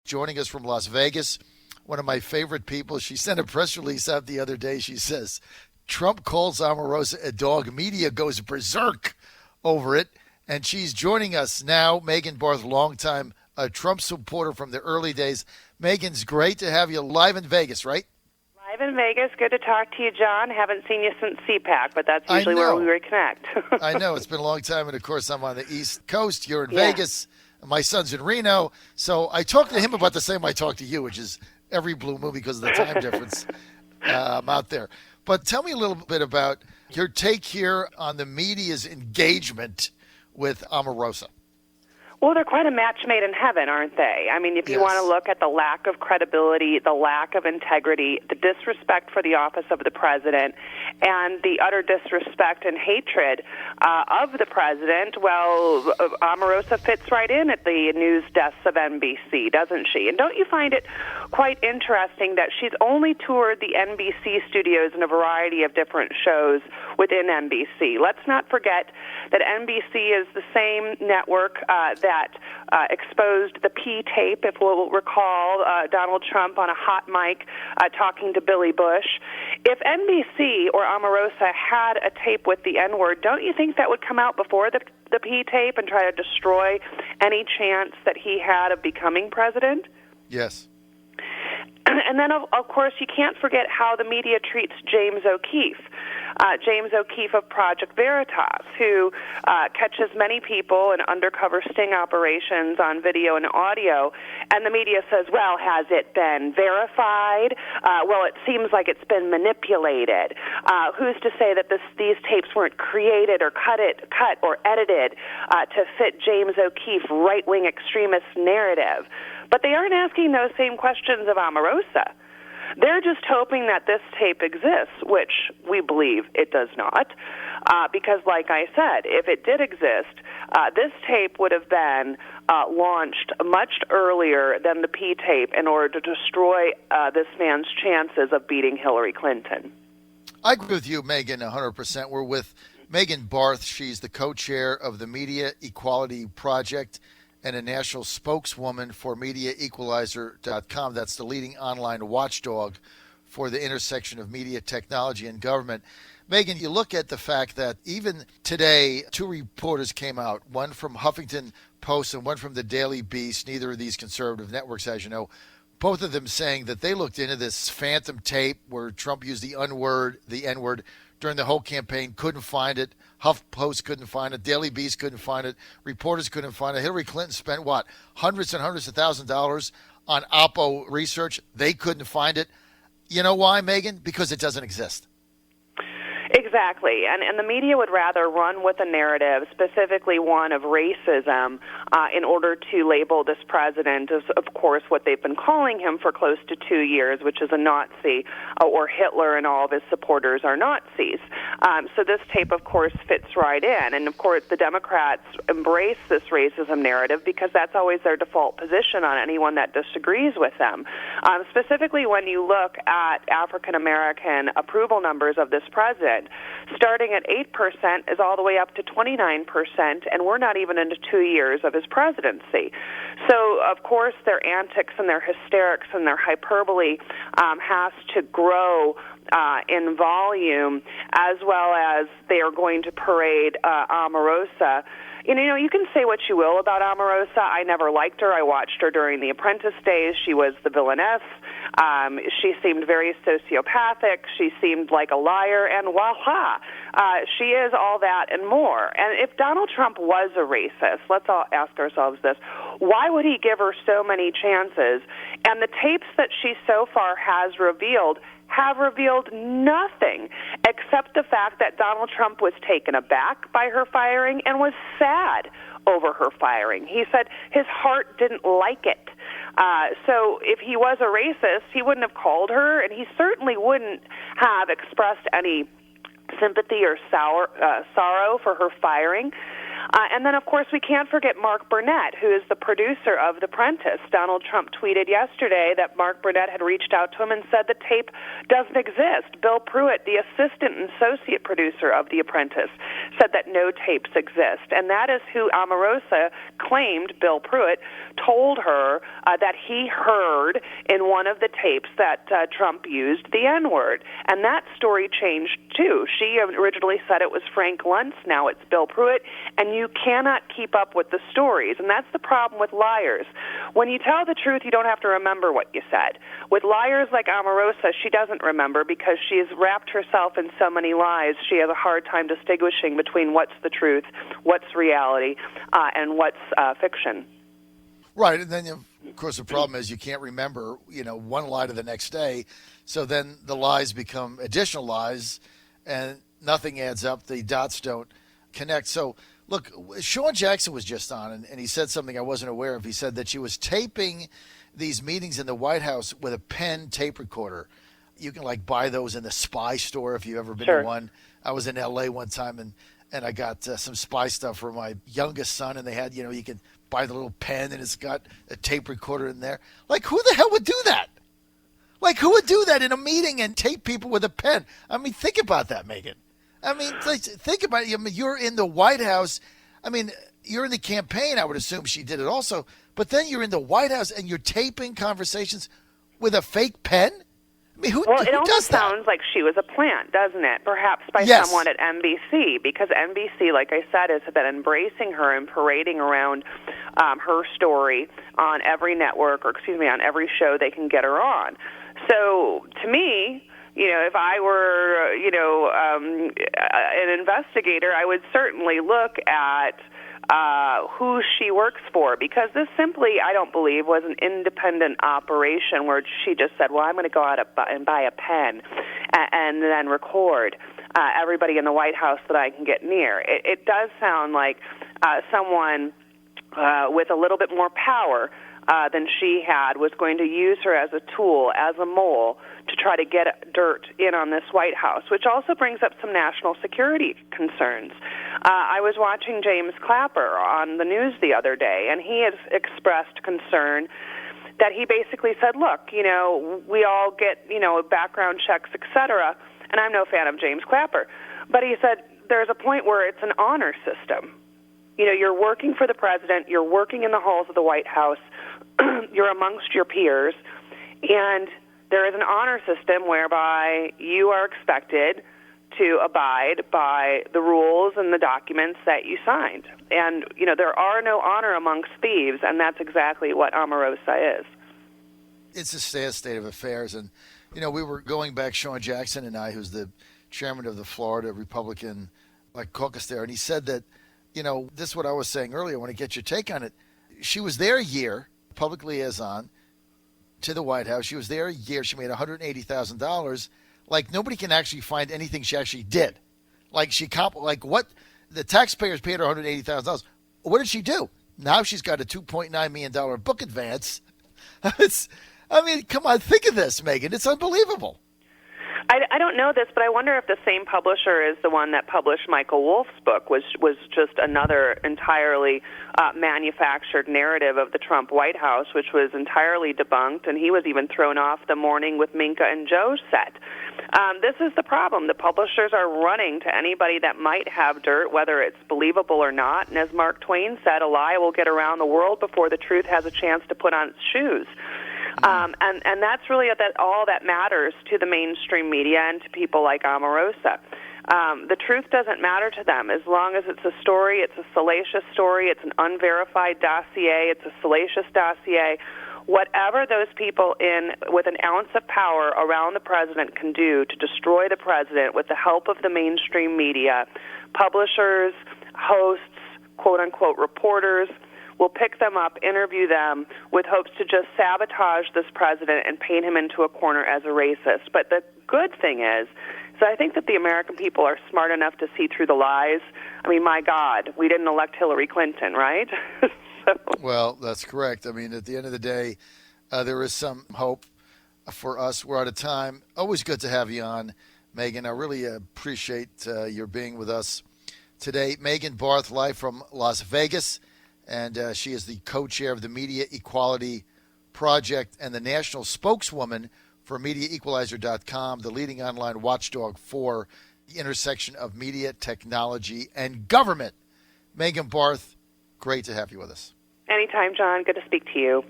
joining us from Las Vegas. One of my favorite people. She sent a press release out the other day. She says, Trump calls Omarosa a dog. Media goes berserk over it. And she's joining us now. Megan Barth, longtime Trump supporter from the early days. Megan's great to have you live in Vegas, right? Live in Vegas. Good to talk to you, John. Haven't seen you since CPAC, but that's usually where we reconnect. I know. It's been a long time. And, of course, I'm on the East Coast. You're in Vegas. My son's in Reno. So I talked to him about the same I talked to you, which is every blue moon because of the time difference. I'm out there. But tell me a little bit about your take here on the media's engagement with Omarosa. Well, they're quite a match made in heaven, aren't they? I mean, if you want to look at the lack of credibility, the lack of integrity, the disrespect for the office of the president, and the utter disrespect and hatred of the president, well, Omarosa fits right in at the news desks of NBC, doesn't she? And don't you find it quite interesting that she's only toured the NBC studios in a variety of different shows within NBC? Let's not forget that NBC is the same network that exposed the P tape, if we'll recall, Donald Trump on a hot mic talking to Billy Bush. If NBC or Omarosa had a tape with the N-word, don't you think that would come out before the P tape and try to destroy any chance that he had of becoming president? Yes. And then, of course, you can't forget how the media treats James O'Keefe. James O'Keefe of Project Veritas, who catches many people in undercover sting operations on video and audio, and the media says, well, has it been verified? Well, it seems like it's been manipulated. Who's to say that these tapes weren't created or cut or edited to fit James O'Keefe right-wing extremist narrative? But they aren't asking those same questions of Omarosa. They're just hoping that this tape exists, which we believe it does not, because, like I said, if it did exist, this tape would have been launched much earlier than the P tape in order to destroy this man's chances of beating Hillary Clinton. I agree with you, Megan, 100%. We're with Megan Barth. She's the co-chair of the Media Equality Project and a national spokeswoman for MediaEqualizer.com. That's the leading online watchdog for the intersection of media, technology, and government. Megan, you look at the fact that even today, two reporters came out, one from Huffington Post and one from the Daily Beast, neither of these conservative networks, as you know, both of them saying that they looked into this phantom tape where Trump used the N-word during the whole campaign, couldn't find it. HuffPost couldn't find it. Daily Beast couldn't find it. Reporters couldn't find it. Hillary Clinton spent, hundreds and hundreds of $1,000s on Oppo research. They couldn't find it. You know why, Megan? Because it doesn't exist. Exactly, and the media would rather run with a narrative, specifically one of racism, in order to label this president as, of course, what they've been calling him for close to 2 years, which is a Nazi, or Hitler and all of his supporters are Nazis. So this tape, of course, fits right in, and of course the Democrats embrace this racism narrative because that's always their default position on anyone that disagrees with them. Specifically when you look at African-American approval numbers of this president, starting at 8% is all the way up to 29%, and we're not even into 2 years of his presidency. So, of course, their antics and their hysterics and their hyperbole has to grow in volume, as well as they are going to parade Omarosa. You know, you can say what you will about Omarosa. I never liked her. I watched her during the Apprentice days. She was the villainess. She seemed very sociopathic. She seemed like a liar, and voila, she is all that and more. And if Donald Trump was a racist, let's all ask ourselves this, why would he give her so many chances? And the tapes that she so far has revealed have revealed nothing except the fact that Donald Trump was taken aback by her firing and was sad over her firing. He said his heart didn't like it. So if he was a racist, he wouldn't have called her, and he certainly wouldn't have expressed any sympathy or sorrow for her firing. And then, of course, we can't forget Mark Burnett, who is the producer of The Apprentice. Donald Trump tweeted yesterday that Mark Burnett had reached out to him and said the tape doesn't exist. Bill Pruitt, the assistant and associate producer of The Apprentice, said that no tapes exist. And that is who Omarosa claimed, Bill Pruitt, told her that he heard in one of the tapes that Trump used the N-word. And that story changed, too. She originally said it was Frank Luntz. Now it's Bill Pruitt. And you cannot keep up with the stories. And that's the problem with liars. When you tell the truth, you don't have to remember what you said. With liars like Omarosa, she doesn't remember because she's wrapped herself in so many lies. She has a hard time distinguishing between what's the truth, what's reality, and what's fiction. Right, and then, of course, the problem is you can't remember, one lie to the next day. So then the lies become additional lies, and nothing adds up. The dots don't connect. So, look, Sean Jackson was just on, and he said something I wasn't aware of. He said that she was taping these meetings in the White House with a pen tape recorder. You can, buy those in the Spy store if you've ever been to one. I was in L.A. one time, and I got some spy stuff for my youngest son, and they had, you can buy the little pen, and it's got a tape recorder in there. Who the hell would do that? Who would do that in a meeting and tape people with a pen? I mean, think about that, Megan. I mean, think about it. I mean, you're in the White House. I mean, you're in the campaign. I would assume she did it also. But then you're in the White House, and you're taping conversations with a fake pen? I mean, who it does almost that? Sounds like she was a plant, doesn't it? Perhaps by someone at NBC, because NBC, like I said, has been embracing her and parading around her story on every network, on every show they can get her on. So, to me, if I were, an investigator, I would certainly look at who she works for, because this simply, I don't believe, was an independent operation where she just said, well, I'm going to go out and buy a pen and then record everybody in the White House that I can get near. It does sound like someone with a little bit more power than she had was going to use her as a tool, as a mole, to try to get dirt in on this White House, which also brings up some national security concerns. I was watching James Clapper on the news the other day, and he has expressed concern that he basically said, look, we all get, background checks, et cetera, and I'm no fan of James Clapper, but he said there's a point where it's an honor system. You're working for the president, you're working in the halls of the White House, you're amongst your peers, and there is an honor system whereby you are expected to abide by the rules and the documents that you signed. And, there are no honor amongst thieves, and that's exactly what Omarosa is. It's a sad state of affairs. And, we were going back, Sean Jackson and I, who's the chairman of the Florida Republican caucus there, and he said that, this is what I was saying earlier. I want to get your take on it. She was there a year, public liaison to the White House. She was there a year. She made $180,000. Nobody can actually find anything she actually did. What the taxpayers paid her $180,000. What did she do? Now she's got a $2.9 million book advance. Come on, think of this, Megan. It's unbelievable. I don't know this, but I wonder if the same publisher is the one that published Michael Wolff's book, was just another entirely manufactured narrative of the Trump White House, which was entirely debunked, and he was even thrown off the Morning with Minka and Joe set. This is the problem. The publishers are running to anybody that might have dirt, whether it's believable or not, and as Mark Twain said, a lie will get around the world before the truth has a chance to put on its shoes. And that's really all that matters to the mainstream media and to people like Omarosa. The truth doesn't matter to them. As long as it's a story, it's a salacious story, it's an unverified dossier, it's a salacious dossier. Whatever those people with an ounce of power around the president can do to destroy the president with the help of the mainstream media, publishers, hosts, quote-unquote reporters, will pick them up, interview them, with hopes to just sabotage this president and paint him into a corner as a racist. But the good thing is I think that the American people are smart enough to see through the lies. I mean, my God, we didn't elect Hillary Clinton, right? Well, that's correct. I mean, at the end of the day, there is some hope for us. We're out of time. Always good to have you on, Megan. I really appreciate your being with us today. Megan Barth, live from Las Vegas, and she is the co-chair of the Media Equality Project and the national spokeswoman for MediaEqualizer.com, the leading online watchdog for the intersection of media, technology, and government. Megan Barth, great to have you with us. Anytime, John. Good to speak to you.